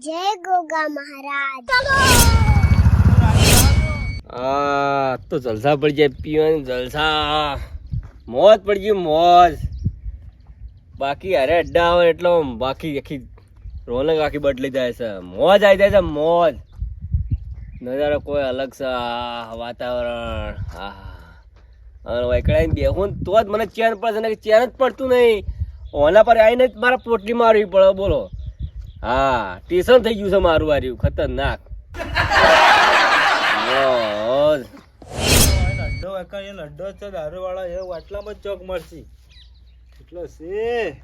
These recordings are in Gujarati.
જય ગોગા મહારાજ. તો જલસા પડી જાય, પીવાની જલસા, મોજ પડી ગઈ મોજ. બાકી અરે અડ્ડા આવે એટલે બાકી આખી રોનક આખી બદલી જાય છે, મોજ આવી જાય છે, મોજ. નજારો કોઈ અલગ છે, વાતાવરણ. વૈકડાઈને બેહું તો જ મને ચેન પડશે ને, ચેન જ પડતું નહીં. ઓના પર આવીને જ મારા પોટલી મારવી પડે, બોલો. હા, ટેન્શન થઈ ગયું છે મારું આર્યું, ખતરનાક. લડ્ડો છે દારૂ વાળા એ આટલામાં ચોક મળશે એટલો છે.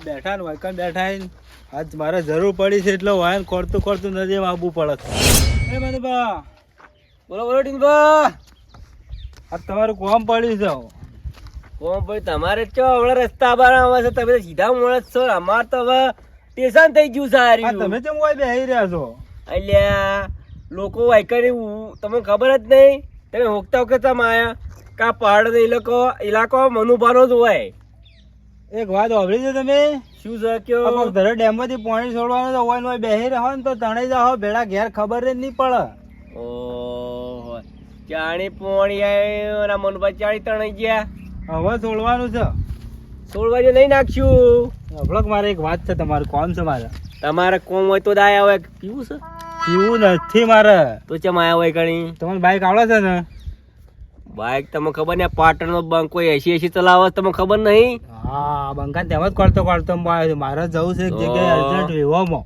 બેઠા ને વાયકન બેઠા આજ મારે જરૂર પડી છે એટલે વાયન ખોરતું નથી આવવું પડે છે. એ મનુભા, બોલો બોલો ટીંગભા. આ તમારું કોમ પડ્યું છે. કોમ ભાઈ તમારે ચો હમણાં રસ્તા બહાર આવે છે, તમે સીધા મળે છો. અમાર તો હવે ટેન્શન થઈ ગયું છે હાર્યું. તમે કેમ હોય બેહી રહ્યા છો? અલ્યા લોકો વાયકરી તમને ખબર જ નહીં. તમે હોકતા હોકતા આયા કા પહાડ ઇલાકો મનુભાનો જ હોય. એક વાત સાંભળી છે તમે? શું છે કયો? ધરે ડેમ માંથી પાણી છોડવાનું તો હોય ને બેહી રહ્યો ને તો તણાઈ જાઓ ભેળા ઘેર, ખબર જ નહીં પડે. ઓહો, ચાણી પોણી આવ્યો મનુભા, ચાણી તણાઈ ગયા. હવે છોડવાનું છે. છોડવા નહીં નાખ્યું. અભળક મારે એક વાત છે, તમારું કોમ છે મારે. તમારે કોમ હોય તો દાયા હોય. પીવું છે? પીવું નથી મારે. તો ચમ આયા હોય કણી? તમને બાઈક આવડે છે ને? બાઈક તમને ખબર ને, પાટણ નો બંક કોઈ 80 ચલાવે તમને ખબર નહીં? હા, બંકા તેમ જ કરતો મારે જવું છે એક જગ્યાએ અર્જન્ટ વિહોમાં,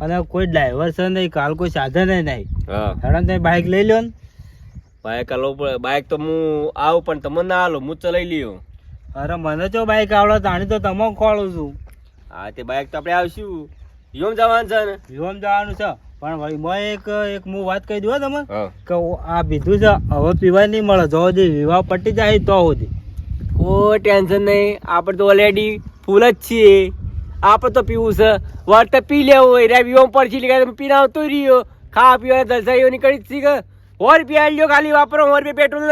અને કોઈ ડ્રાઈવર છે નહીં, કાલ કોઈ સાધન નહીં. હેડન તમે બાઈક લઈ લો ને. બાઈક આલો પડે. બાઈક તો હું આવું પણ તમે ના આલો, હું ચલાવી લ્યો. અરે મને જો બાઈક આવડે તાણી તો તમે ખોળું છું. હા, તે બાઈક તો આપણે આવશું. વિહોમ જવાનું છે ને? વિહોમ જવાનું છે, પણ વળી મેં એક હું વાત કહી દઉં તમે કે આ પીધું છે હવે પીવા નહીં મળે. જો સુધી વિવાહ પટી જાય તો સુધી કોઈ ટેન્શન નહીં. આપણે તો ઓલરેડી ફૂલ જ છીએ. આપણે તો પીવું છે, વર્ત પી લેવું હોય. વિહોમ પડશે પીને આવતો રહ્યો. ખાવા પીવાના જલસાઈઓ નીકળી જ છે. 100 રૂપિયા લ્યો, ખાલી વાપરો. 100 રૂપિયા પેટ્રોલ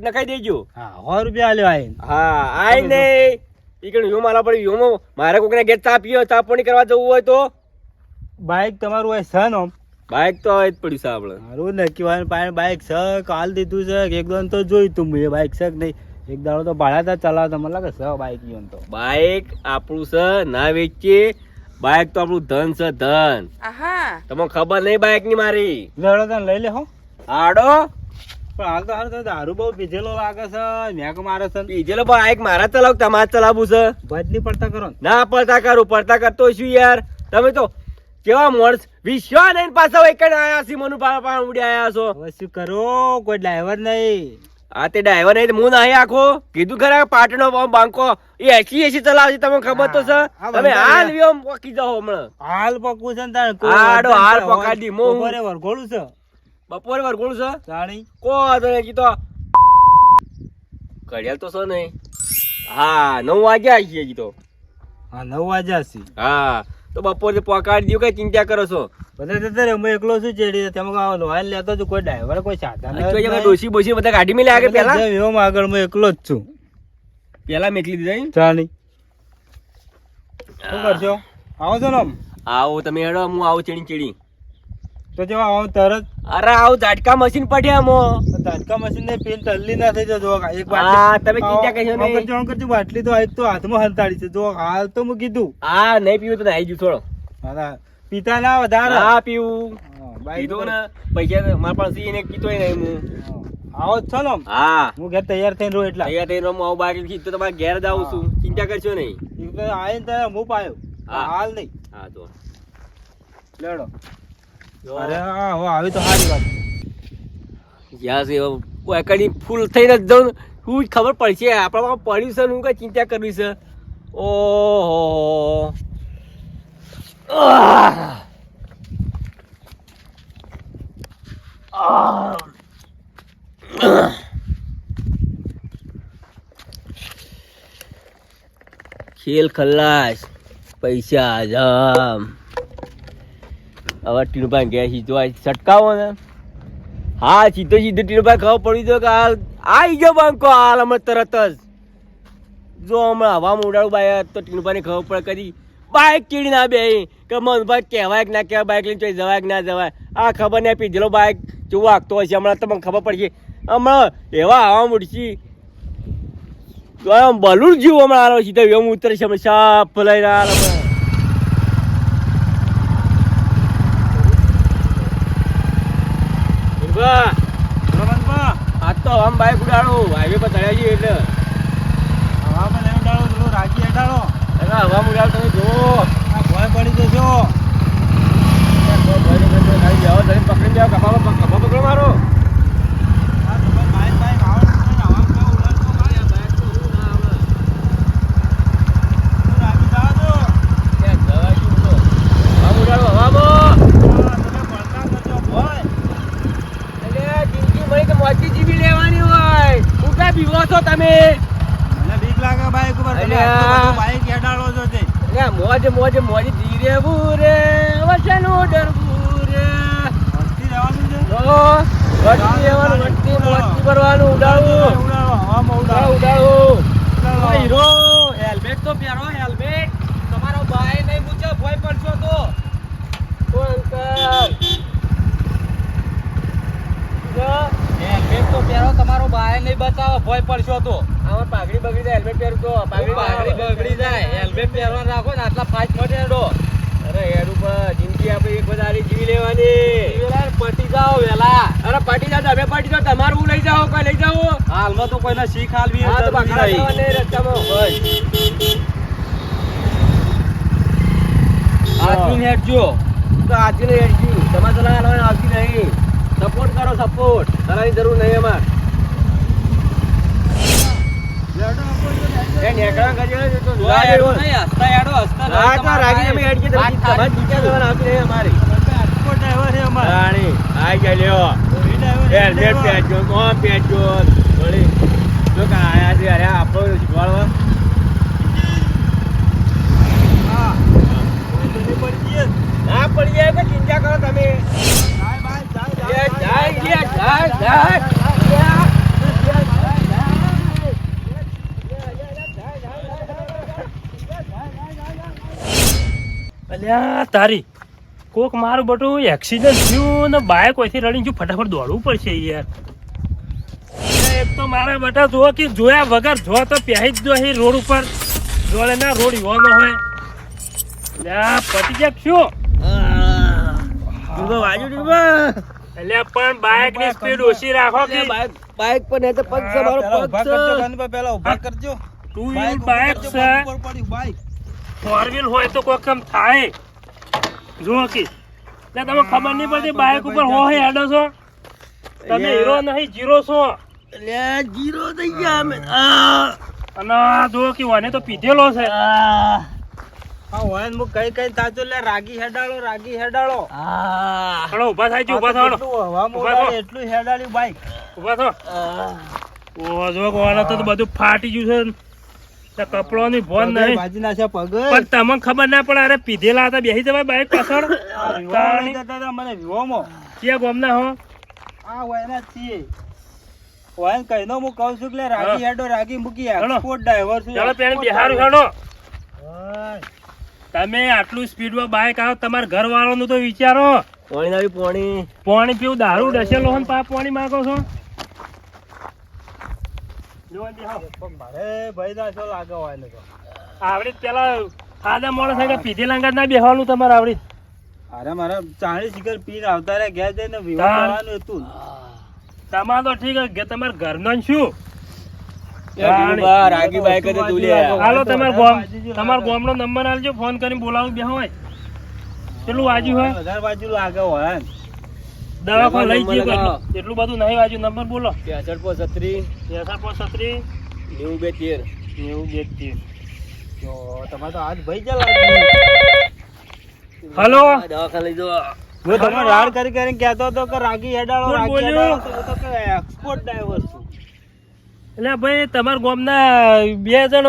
નખાઈ દેજો. હા, 100 રૂપિયા લ્યો આઈ. હા, આઈ નહીં ઈકણ વિહોમ આલા પડે. વિહોમ મારે કોકને ઘેર ચા પીવો, ચા પાણી કરવા જવું હોય તો બાઈક તમારું હોય છે ને? બાઈક તો આવે જ પડ્યું છે આપણે. સારું નક્કી હોય પાસે બાઈક છે, કાલ દીધું છે કે એક દોન તો જોયું તું એ બાઈક છે કે નહીં. એક દાડો તો ભાડા ચલાવતા મને લાગે છે બાઈક. તો બાઈક આપણું છે, ના વેચીએ. બાઈક તો આપણું ધન છે, ધન. તમને ખબર નહીં બાઈક ની મારી? લેડો તને લઈ લે હો. આડો પણ હાલ તો હાલ તો દારૂ બહુ પીધેલો લાગે છે, મેક મારે છે. પીધેલો બાઈક મારા ચલાવ, તમારે ચલાવવું છે? ભજ નહીં પડતા કરો ના પડતા કરું, પડતા કરતો શું યાર. તમે તો કેવા માણસ, વિશ્વા નહીં પાછા એક આયા છે, મનુ પાણ ઉડી આયા છો. હવે શું કરો, કોઈ ડ્રાઈવર નહીં. આ તે ડ્રાઈવર નહીં, હું નહીં આખો કીધું ખરા. પાટણનો બાંકો એ 80 ચલાવશે, તમને ખબર તો છે. તમે હાલ વિહોમ પકી જાઓ હમણાં. હાલ પકવું છે ને તારે? હાડો હાલ પકાડી દી. બપોરે વરઘોડું છે. બપોરે વરઘોડું છે? જાણી કો તો કીધો ઘડિયાળ તો છે નહીં. હા, 9 વાગ્યા આવીએ કીધો. હા, 9 વાગ્યા છે. હા, તો બપોરે પકાડી દઉં, કઈ ચિંતા કરો છો? બધા જતા હું એકલો છું ચેડી. તમે લોહાલ લેતો છું, કોઈ ડ્રાઈવર કોઈ સાધન ડોસી બોસી બધા ગાડી માં લાગે. પેલા એમ આગળ હું એકલો જ છું. પેલા મેકલી દીધા. જાણી શું કરશો? આવો છો ને? આવો તમે હેડો, હું આવું ચીડી ચીડી. તો જેવા આવો તરત. અરે આવું ઝાટકા મશીન પડ્યા મો. ઝાટકા મશીન ને પેન ટલ્લી ના થઈ જતો. એક હા, તમે ચિંતા કરશો નહીં. કરજો બાટલી તો એક તો હાથમાં હંતાડી છે. જો હાલ તો હું કીધું હા, નહીં પીવું તો આવી ગયું થોડો. પીતા ના વધારે. હા, પીવું કીધું ને. પૈસા મારા પાસે એને કીધો નહીં. હું આવો જ છો ને? હા, હું ઘેર તૈયાર થઈને રહું. એટલા તૈયાર થઈને હું આવું બહાર તો તમારે ઘેર જ આવું છું. ચિંતા કરશો નહીં. આવીને ત્યારે હું પાયો. હાલ નહીં. હા, તો લેડો. અરે હા, હવે આવી તો સારી વાત. જ્યાં છે કોઈ કડી ફૂલ થઈને જ જાઉં, શું ખબર પડશે આપણા પડ્યું છે. હું કઈ ચિંતા કરવી છે? ઓહો, ખેલ ખલ્લાસ, પૈસા આજામ. હવે ટીનુભાઈ ગયા સીધો છટકાવો ને. હા, સીધો ટીનુભાઈ ખબર પડી જો કે હાલ આવી ગયો બંકો. હાલ હમણાં તરત જ જો હમણાં હવામાં ઉડાડું બાય તો ટીનુભાઈ ને ખબર પડે. કદી બાઇક ચીડી ના બે કે મનભાઈ કહેવાય કે ના કહેવાય, બાઇક લઈને ચોઈ જવાય કે ના જવાય, આ ખબર નહીં પીધેલો બાઇક કેવું વાગતો હશે. હમણાં તમને ખબર પડશે, હમણાં એવા આવા મૂડશી બલુર જેવું હમણાં આલો સીધા એમ ઉતરશે હમણાં સાપ લઈને આલો. આજ તો આમ બાઇક ઉડાડો હાઈવે પર ચડ્યા છીએ એટલે હવામાં નહીં ઉડાડો, પેલું રાગી હટાડો. હવા ઉડાડો તમે જુઓ, આ ભોય પડી જશો. પકડી જાઓ, ખભા પકડો મારો. આ તમારે બાઈક બાઈક આવડતું નહીં ને, હવામાં કેવું ઉડાડતો ભાઈ. આ બાઈક તો હું ના આવે. તું રાગી જાઓ છો. ક્યાં જવા જેવું તો હવા ઉડાડો હવામાં. હા, તમે પડતા કરજો ભોય. એટલે જિંદગી મળી તો મોટી જીવી લેવાની હોય. હું ક્યાં બીવો છો તમે? મને બીક લાગે બાઈક ઉપર. તમે અલ્યા. આટલું બધું બાઈક હેડાડો છો તે. એટલે મોજ મોજ મોજ ધીરે બુરે વચનો ડરવું રે. ભક્તિ રહેવાનું છે. તો વટકી લેવાનું, વટકી મોજથી ભરવાનું, ઉડાડવું ઉડાડો, હવામાં ઉડાડો. ઉડાડવું. ઉડાડો. હીરો હેલ્મેટ તો પહેરો, હેલ્મેટ. તમારો ભાઈ નહીં પૂછો ભોય પડશો તો અંકલ હેલ્મેટ તો પહેરો, તમારો બાય નહીં બચાવો, ભોય પડશો તો. આમાં પાઘડી બગડી જાય હેલ્મેટ પહેરું તો પાઘડી બગડી જાય. હેલ્મેટ પહેરવા રાખો ને, આટલા ફાઇટ મળે હેડો. અરે હેડ ઉપર જિંદગી આપણે એક વધારે જીવી લેવાની. પટી જાઓ વેલા. અરે પાટી જાઓ, તમે પાટી જાઓ, તમારું હું લઈ જાઓ, કોઈ લઈ જાઓ. હાલમાં તો કોઈને શીખ હાલવી હા તો જરૂરી બકરા નહીં. ખાવા નહીં રસ્તામાં. હાથનું હેડજો. તો આજુ નહીં હેડજી, તમારે સલાહ હાલવાની આવતી નહીં. સપોર્ટ કરો, સપોર્ટ. સલાહની જરૂર નહીં અમારે. એ નેકળા કરી તો જોવા હેડો જેવું. નહીં, હસતા હેડો, હસતા નહીં. હા તો તમારે રાગી તમે હેડજી, વાત તમારે થાળી જીત્યા જવાનું આવતી નહીં અમારી. રાજકોટ ડ્રાઈવર છે અમારે. રાણી આઈ ગયા લ્યો. એ ડ્રાઈવર, એ હેલ્મેટ ડ્રાઈવર. પહેરજો, કોણ પહેરજો વળી. જો કે આયા છે અરે આપણો શીખવાડવા. હા. કોઈ તો નહીં પડી જઈએ. ના પડી જાય કે ચિંતા કરો તમે. જાય ભાઈ, જાય, એ જાય, જાય, જાય, જાય, જાય. અલ્યા તારી કોક મારું બટું એક્સિડન્ટ થયું ને બાઇક ઓયથી રડીને જો ફટાફટ દોડવું પડશે યાર. એક તો મારા બટા જો કે જોયા વગર જો તો પહેરી જ જો રોડ ઉપર જોડે ના રોડ યોનો હોય. અલ્યા પટી જાય શું? ડૂબા વાજુ ડૂબા. અલ્યા પણ બાઇક ની સ્પીડ ઓછી રાખો કે બાઇક પર નહીં તો પગ છે મારો પેલા પગ ઊભા કરજો, છે. કાનભાઈ, પેલા ઊભા કરજો. ટુ વ્હીલ બાઈક બાઇક ઉપર છે, ઉપર પડ્યું, બાઈક. ફોર વ્હીલ હોય તો કોઈ કામ થાય. જો કે એટલે તમે ખબર નહીં પડતી બાઇક ઉપર હોય હેડો છો તમે, હીરો નહીં જીરો છો. અલ્યા જીરો થઈ ગયા અમે. આ અને આ જો કે વાને તો પીધેલો છે. આ હા, હોય ને હું કઈ કઈ થાતો લે, રાગી હેડાળો, રાગી હેડાળો. આ હળો ઊભા થાય છે, ઊભા થાવ જેટલું હવામાં ઊભા ઉડાડે થો. એટલું હેડાળ્યું બાઈક. ઊભા થો. ઓ જો વાળા તો બધું ફાટી ગયું છે, કપડો ની ભોન પગે નહીં. ભાજી નાખ્યા પગે. પણ તમને ખબર ના પડે, અરે પીધેલા હતા બેસી જવાય બાઈક પાછળ. આ વિવાહ લઈ જતા હતા મને વિવાહમાં. ક્યાં ગોમના હો? આ વયના જ છીએ. વયન કહીનો હું કહું છું કે લે, રાગી હેડો, રાગી મૂકી. હેડો. એક્સપોર્ટ ડ્રાઈવર છું. ચાલો પેણ export બિહાર driver. હેડો. તમે આટલું સ્પીડમાં બાઈક આવો, તમારા ઘર વાળાનું તો વિચારો. પોણી નાવી પોણી. પાણી પીવું, દારૂ ડસેલો હોય ને પા પાણી માંગો છો. જો બેહો. પણ મારે ભાઈ દાસો લાગે હોય ને તો. આવડી જ પેલા સાદા માણસ હોય કે પીધેલા અંગાત ના બેહવાનું તમારે આવડી. અરે મારા 40 સિગર પીને આવતા રહ્યા, ઘેર જઈને તાણ. વિવાહ કરવાનું હતું. તમારે તો ઠીક છે, તમારા ઘરનો શું? એ ડૂબા રાગી બાઈક હતી તું લે. હાલો તમારા ગામનો નંબર આલજો, ફોન કરીને બોલાવું બે હોય. કેટલું વાજ્યું હોય? વધારે બાજુ લાગે હોય ને. દવાખાને લઈ નંબર જઈએ લગાવો. કોઈ. એટલું બધું નહીં વાજ્યું, નંબર બોલો. 63 65 36 92 તો તમારે તો આજ ભાઈ ચાલ લાગ્યું. હલો. દવાખાને લઈ જો. હું તમને રાડ કરી કરીને કહેતો હતો કે રાગી હેડાળો, કોણ રાગી બોલ્યું? હેડાળો, તો કે એક્સપોર્ટ ડ્રાઈવર છું. એટલે ભાઈ તમારા ગામના બે જણ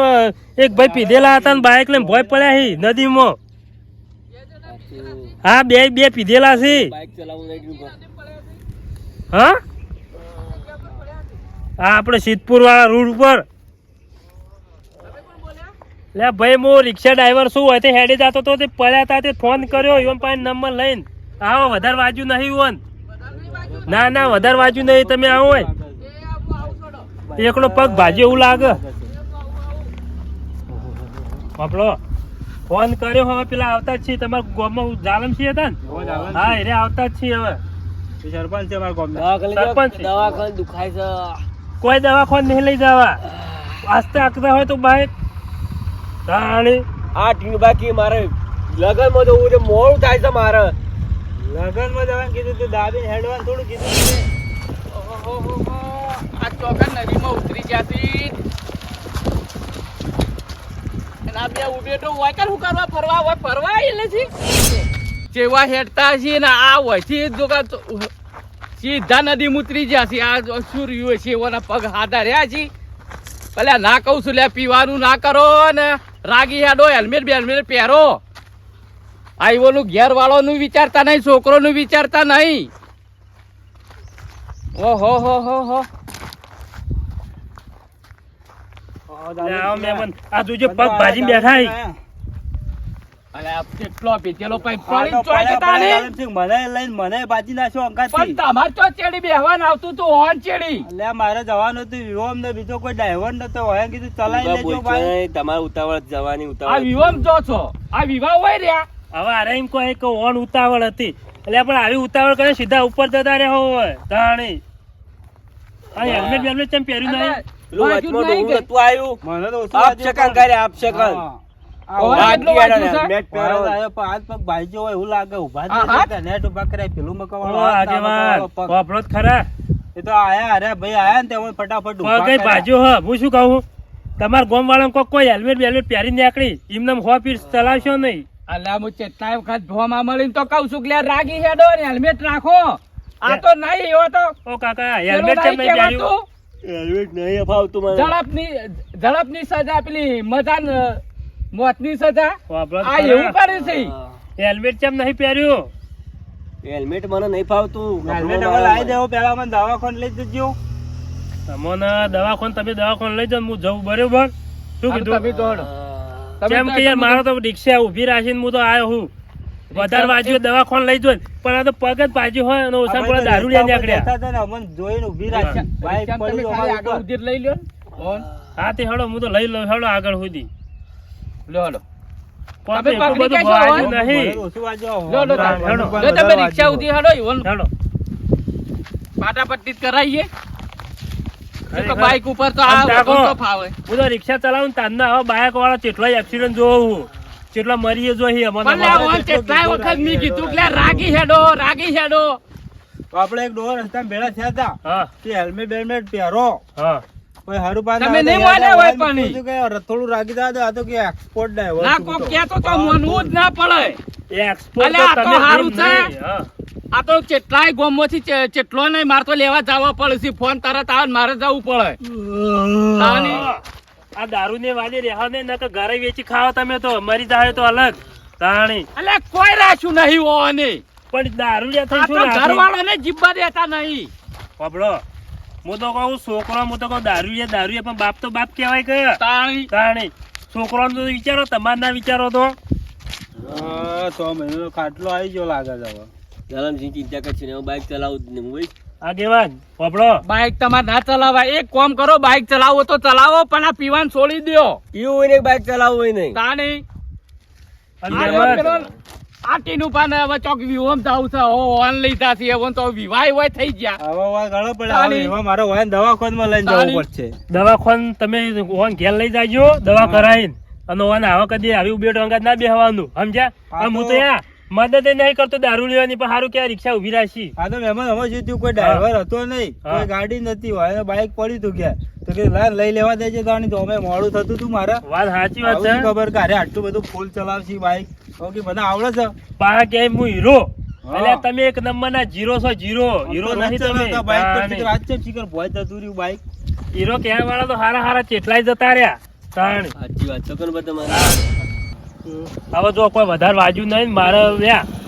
એક ભાઈ પીધેલા હતા ને બાઇક લઈને ભોય પડ્યા છે નદીમાં. હા બે પીધેલા છે. બાઈક ચલાવવું નહીં ડૂબા. હા હા આપણે સિદ્ધપુર વાળા રોડ ઉપર. લે ભાઈ હું રિક્ષા ડ્રાઈવર શું હોય તે હેડે જતો તો તે પડ્યા તા તે ફોન કર્યો ઈવન પાસે નંબર લઈને આવો વધારે વાજુ નહીં ઈવન ના ના વધારે વાજુ નહીં તમે આવો હોય એકલો પગ ભાજે એવું લાગે આપણો ફોન કર્યો હવે પેલા આવતા જ છીએ તમારા ગામમાં જાલમ છીએ હતા ને હા એ આવતા જ છીએ હવે સરપંચ છે મારા ગામનો. સરપંચ છે. દવાખાને દુખાય છે. કોઈ દવાખાને નહીં લઈ જવા આસ્તે આગતા હોય તો બાઈક તાણી આ ટીન બાકી મારે લગનમાં જવું છે મોડું થાય છે મારે. લગનમાં જવાનું કીધું તું દાબીને હેડવાનું થોડું કીધું છે. આ ચોકન નદીમાં ઉતરી જતી અને આ બે ઉભેટો હોય કે શું કરવા ફરવા હોય ફરવા એટલે છે જેવા હેડતા છીએ ને આ હોય છે જો કે સીધા નદીમાં ઉતરી ગયા છે આ શું રહ્યું છે એવાના પગ હાથા રહ્યા છે ભલે ના કહું છું લે પીવાનું ના કરો ને રાગી હેડો હેલ્મેટ બેલ્મેટ પહેરો આ એવોનું ઘેર વાળોનું વિચારતા નહીં છોકરોનું વિચારતા નહીં ઓહો હો હો હો આવો મહેમાન આ જોજો પગ ભાજી બેઠા હી. અલે આ કેટલો પીતેલો પાઇપ પાણી ચોય જતા ને મને લઈને મને બાજી નાખ્યો અંગાથી. પણ તમાર તો ચેડી બેહવાનું આવતું તું ઓન ચેડી એટલે મારે જવાનું હતું વિહોમ ને બીજો કોઈ ડ્રાઈવર નતો હોય કીધું ચલાવી લેજો ભાઈ. તમારે ઉતાવળ જવાની આ ઉતાવળ. વિવમ જો છો આ વિવાહ હોય રહ્યા હવે અરે એમ કહે કે ઓન ઉતાવળ હતી એટલે પણ આવી ઉતાવળ કરે સીધા ઉપર જતા રહ્યા હોય તાણી આ હેલ્મેટ બેલ્મેટ કેમ પહેર્યું નહીં પેલું બાજુ વચમાં નહીં ડોહું નતું આવ્યું. મને તો ઓછું આપ વાગ્યું શકન પણ- કરે આપ શકન. હા. આ ઓય, ઉભા આટલું ગયા વાગ્યું છે? હેલ્મેટ પહેરો. હાથ આવ્યો પણ હાથ પગ ભાઈ હોય એવું લાગે ઉભા જ હા, નથી હાથ? રહેતા. નેટ ઉભા કરાય પેલું મકવાળો ઓ હાથ ના આગેવાન મકવાળો પગ. વાપરો જ ખરા એ તો આયા અરે ભાઈ આયા ને તે ફટાફટ ઉભા પગ કર્યા. ભાજ્યો હ હું શું કહું તમારા ગામ વાળા કોઈ હેલ્મેટ બેલ્મેટ પહેરી નીકળી એમને હો પીર ચલાવશો નહીં અલ્યા હું કેટલાય વખત ભોમાં મળીને તો કહું છું કે લે રાગી હેડો ને હેલ્મેટ રાખો આ તો નહીં એવો તો ઓ કાકા હેલ્મેટ કેમ નહીં પહેર્યું હેલ્મેટ નહીં અપાવતું મને. ઝડપની સજા પેલી મજા મોતની સજા વાપરો જ આ ખરા. એવું કરે છે હેલ્મેટ કેમ નહીં પહેર્યું હેલ્મેટ મને નહીં ફાવતું. હેલ્મેટ હવે લાવી દેવો પેલા મને દવાખાને લઈ જજો. તમને દવાખાને તમે દવાખાને લઈ જાઓ હું જવું બરોબર શું તમે કીધું દોડો કેમ કે યાર મારો તો રિક્ષા ઊભી રાખીને હું તો આવ્યો હું વધારે વાજ્યો દવાખાને લઈ જોઈ પણ આ તો પગ જ ભાજ્યો હોય અને ઓછા થોડા દારૂ લઈને નીકળ્યા બેઠા હતા ને અમને જોઈને ઊભી રાખી. બાઈક તમે પડ્યું ખાલી અમારા આગળ ઉપર. ઉધીર લઈ લ્યો ને. ઓન. હા તે હેડો હું તો લઈ લઉં હેડો આગળ સુધી લ્યો હેડો. કોઈ તમે એટલું પકડી બધું કહેશો, વાગ્યું મને નહીં ઓછું વાગ્યું. લ્યો, લ્યો, હમણાં હેડો. હમણાં લ્યો, તમે બધા રિક્ષા વાગ્યું. ઉધી હેડો ઈવન હેડો પાટાપટ્ટી જ કરાવીએ ખરેખર. તો બાઈક ઉપર તો આમ આ ચાખો. વગર તો ફાવે હું તો રિક્ષા ચલાવું ને તારના હવે બાઇક વાળા કેટલા એક્સિડન્ટ જોઉં કેટલા મરીએ જોઈ પણ લે ઓન કેટલાય વખત મેં કીધું કે લે રાગી હેડો તો આપણે એક ડોહા રસ્તામાં ભેળા થયા હતા હા તે હેલ્મેટ બેલ્મેટ પહેરો હા કોઈ હારું પાન તમે આવે તો નહીં યાદ માન્યા આવે. હોય પણ ઈ. કીધું કે થોડું રાગી દા આ તો કે એક્સપોર્ટ ડ્રાઈવર ના છું કોક તો. કહેતો તો માનવું જ ના પડે એ એક્સપોર્ટ અલ્યા, આ તો તમે હારું નહીં. છે. હા. આ તો કેટલાય ગોમોથી કેટલો નહીં મારે તો લેવા જવા પડે છે ફોન તરત આવે ને મારે જવું પડે તાની. આ દારૂ ને વાજે રહેવા ને નકર ઘરે વેચી ખાઓ તમે તો મરી જાય તો અલગ તાણી અલ્યા કોઈ રાખ્યું નહીં ઓને પણ દારૂ લે થઈ આ શું તો રાખી? ઘરવાળાને જીબ્બા દેતા નહીં બાપડો હું તો કહું છોકરો હું તો કહું દારૂ પણ બાપ તો બાપ કહેવાય કે તાણી તાણી છોકરો તો વિચારો તમારે ના વિચારો તો 6 મહિનાનો ખાટલો આવી ગયો લાગે છે હવે. ધરમસિંહ ચિંતા કરશે ને હું બાઇક ચલાવું જ નહીં ભાઈ. આગેવાન બાપડો બાઈક તમારે ના ચલાવાય એક કામ કરો બાઈક ચલાવો તો ચલાવો પણ આ પીવાનું છોડી દ્યો પીવું હોય ને બાઇક ચલાવવું હોય નહીં. તાણી અને આ મહેમાન, પેલો આ ટીનું પાન હવે ચોક વિહોમ જાવું છે હો ઓન લઈતા છે એવો તો વિવાહ હોય થઈ ગયા હવે વાર ઘણો પડે તાણી. હવે એવા મારો હોય દવાખાનામાં લઈને જવું તાણી. પડશે. દવાખાન તમે ઓન ઘેર લઈ જાજો દવા કરાવીને અને ઓન આવા કદી આવી ઉભેટ અંગાત ના બેહવાનું સમજ્યા આ અને હું તો- તો યાર મદદ નહીં કરતો દારૂ લેવાની પણ સારું કે આ રિક્ષા ઉભી રાખી આ તો મહેમાન હવે શું થયું કોઈ ડ્રાઈવર હતો નહીં હા. કોઈ ગાડી નથી હોય બાઈક પડ્યું હતું ક્યાં તો કે લાય લઈ લેવા દેજે તો આની તો અમે મોડું થતું હતું મારે વાત સાચી વાત આવું છે શું ખબર કે અરે આટલું બધું ફૂલ ચલાવશી બાઈક તો કે મને આવડે છે પા કે હું હીરો હા. એટલે તમે એક નંબર ના જીરો છો જીરો હીરો તો નહીં રોજ તમે ચલાવતા બાઈક પર તાણી. થી વાત છે શીખર ભોય જતું રહ્યું બાઈક હીરો કહેવા વાળા તો હારા હારા ચેટલાય જતા રહ્યા તાણ સાચી વાત છે બધા મારે. હવે જો કોઈ વધારે વાજ્યું નહીં ને મારે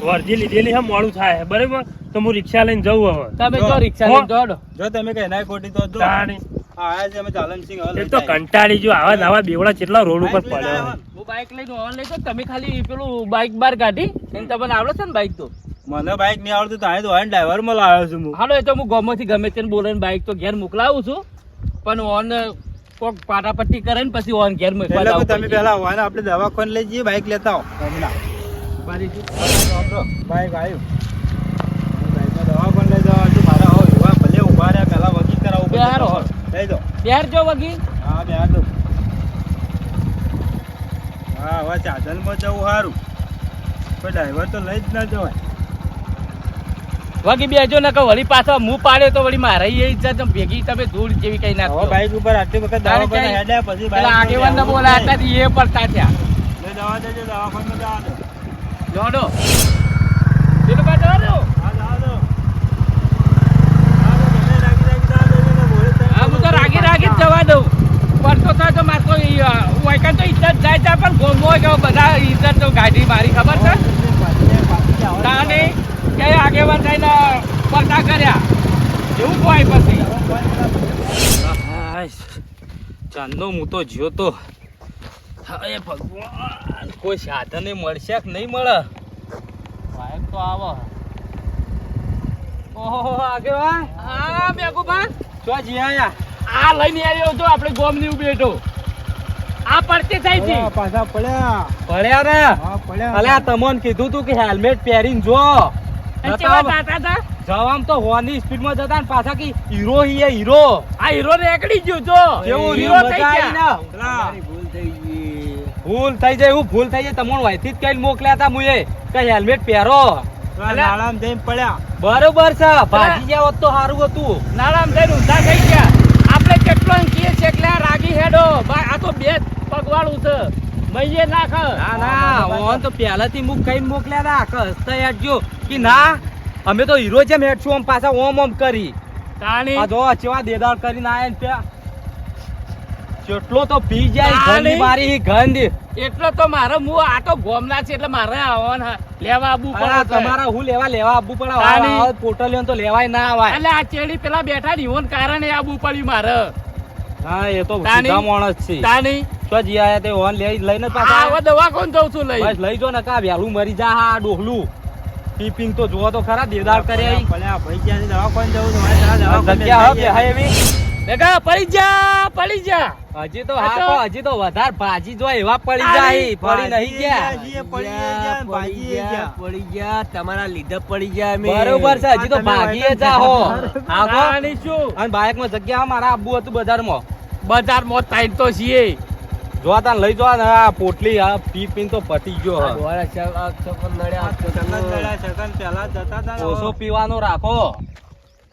વર્જી લીધેલી છે મોડું થાય બરાબર તો હું રિક્ષા લઈને જવું હવે તમે જો. જો રિક્ષા હો. લઈને દોડો જો તમે કઈ ના ખોટી તો જો તાણી આયા છે અમે ચાલનસિંહ હવે એ લઈ તો જાય. કંટાળી જો આવા નવા બેવડા કેટલા રોડ ઉપર બાઈક લઈને પડ્યો આવ્યો ને? હું બાઇક લઈને ઓન લઈ તો તમે ખાલી પેલું બાઇક બાર કાઢી એને તમને આવડે છે ને બાઇક તો મને બાઈક નહીં આવડતું તો તો ડ્રાઈવર માં લાવ્યો છું હું. હાલો એ તો હું ગોમાંથી ગમે તેને બોલાવીને બાઇક તો ઘેર મોકલાવું છું પણ ઓન કોક પાટાપટ્ટી કરે ને પછી ઓન ઘેર મોકલા એટલે દઉં કે તમે પેલા હોય ને આપણે દવાખાને લઈ જઈએ બાઈક લેતા આવો હમણાં. બાઈક આવ્યું બાઈકમાં દવાખાને લઈ જવા હતું મારા હો યુવા ભલે ઉભા રહ્યા પેલા વગી કરાવવું પડશે. બેહારો. લઈ દો ત્યાર જો વગી હા બેહાર દો. હા હવે ચાદરમાં જવું સારું કોઈ ડ્રાઈવર તો લઈ જ ના જવાય. વગી બેજો ને કે વળી પાછા મું પાડ્યો તો વળી મારે એ ઇજ્જત ભેગી તમે ધૂળ જેવી કઈ હવે નાખો બાઈક ઉપર આટલી વખત દવાખાને હેડ્યા પછી પેલા બાઈક આગેવાન ને બોલાયા હતા એ પડતા થયા લઈ જવા દેજો દવાખાને જવા દો. જોડો પેલું કા જવા દો હા જવા દો. હા, તો ગમે રાગી રાગી જવા દેજો ને મોડે તમે હા હું તો રાગી રાગી જ જવા દઉં પડતો થાય તો મારે તો વાયકા તો ઇજ્જત જાય છે પણ ગોમો કે બધા ઇજ્જત તો ગાડી મારી ખબર છે તાને કે આગેવાન થઈને પડતા કર્યા એવું કોઈ પછી ચાંદનો હું તો જ્યો તો હવે ભગવાન કોઈ સાધને મળશે કે નહીં મળે બાઈક તો આવો ઓહો આગેવાન હા મેગુબા તો જી આયા આ લઈને આવ્યો તો આપણે ગોમની ઉભી બેઠો આ પડતી થઈ હતી ઓલા પાછા પડ્યા પડ્યા ને હા પડ્યા અલ્યા તમોન કીધું તું કે હેલ્મેટ પહેરીને જો જવામ તો હોની સ્પીડમાં જતા ને પાછા કે હીરો હીએ હીરો આ હીરો રેકડી ગયો જો કેવું હીરો મજા થઈ આવી ગયા પેલા ભૂલ થઈ ગઈ. ભૂલ થઈ જાય એવું ભૂલ થઈ જાય તમોન વાયથી જ કઈ મોકલ્યા હતા મુએ કે હેલ્મેટ પહેરો પેલા નાળામાં જઈને પડ્યા બરોબર છે ભાગી ગયા હોત તો સારું હતું નાળામાં જઈને ઊંધા થઈ ગયા આપણે કેટલો કીએ છે કે રાગી હેડો આ તો બે પગવાળું છે મઈએ નાખ ના ના ઓન તો પહેલાથી મુક કઈ મોકલ્યા હતા કસ્તા હેડજો કે ના અમે તો હીરો જેમ હેડશું આમ પાછા ઓમ ઓમ કરી આ જો ચેવા દેદાર કરીને આયા ને ત્યાં કેટલો તો પી જાય ગંધ મારી ગંધ એટલો તો મારો હું આ તો ગોમના છે એટલે મારે આવવાનું લેવા આબુ પડે તમારા હું લેવા આબુ પડે પોટલીઓ તો લેવાય ના આવાય એટલે આ ચેડી પેલા બેઠા ની ઓન કારણે આબુ પડ્યું મારે હા એ તો સીધા માણસ છે તાની તો જી આયા તે ઓન લઈને પાછા આવા દવા કોણ જઉં છું લઈ બસ લઈ જો ને કા વેલું મરી જા હા ડોહલું ટીપિંગ તો જોવો તો ખરા દેદાર કર્યા પડ્યા ભાઈ ક્યાંથી દવાખાને જવું તો મારે ત્યાં દવાખાને જગ્યા હવે બેહાય એવી બેગા પડી જા હજી તો હા હજી તો વધારે ભાજી જો એવા પડી જાય પડી નહીં ગયા પડી ગયા તમારા લીધે પડી ગયા અમે. બરોબર છે હજી તો ભાગીએ જાહો આખો અને શું અને બાઇક માં જગ્યા મારા આબુ હતું બજારમાં ટાઈમ તો છીએ જો તાન લઈ જો ને આ પોટલી આ પી પીન તો પતી ગયો હવે. દોડા છકન નડ્યા, સેકન્ડ પહેલા જતા હતા ને ઓછો પીવાનો રાખો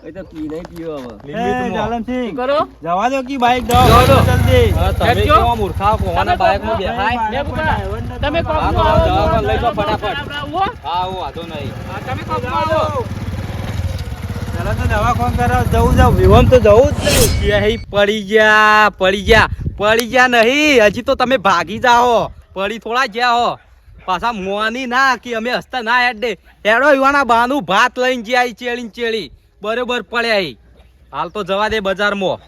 એ તો પી નહીં પીવો હવે. ચાલનસિંહ, કરો જવા દો કે બાઈક દો જવા દો. જલ્દી હા, તમે હેડજો. કેવા મૂર્ખા કોવાના બાઇકમાં બેહાય તમે હા, કોકમાં આવો, દવાખાને લઈ જાઓ આવો. ફટાફટ. હા હું વાંધો નહીં તમે કોકમાં આવો. પેલા તો દવાખાને કરાવ જવું વિવન તો જવું જ નહીં. ક્યાંય પડી ગયા નહીં હજી તો તમે ભાગી જાઓ પડી થોડા ગયા હો પાછા મોની ના કે અમે હસતા ના હેડે હેડો યુવાના બાનું ભાત લઈને જ્યાં ચેળી બરોબર પડ્યા હાલ તો જવા દે બજારમાં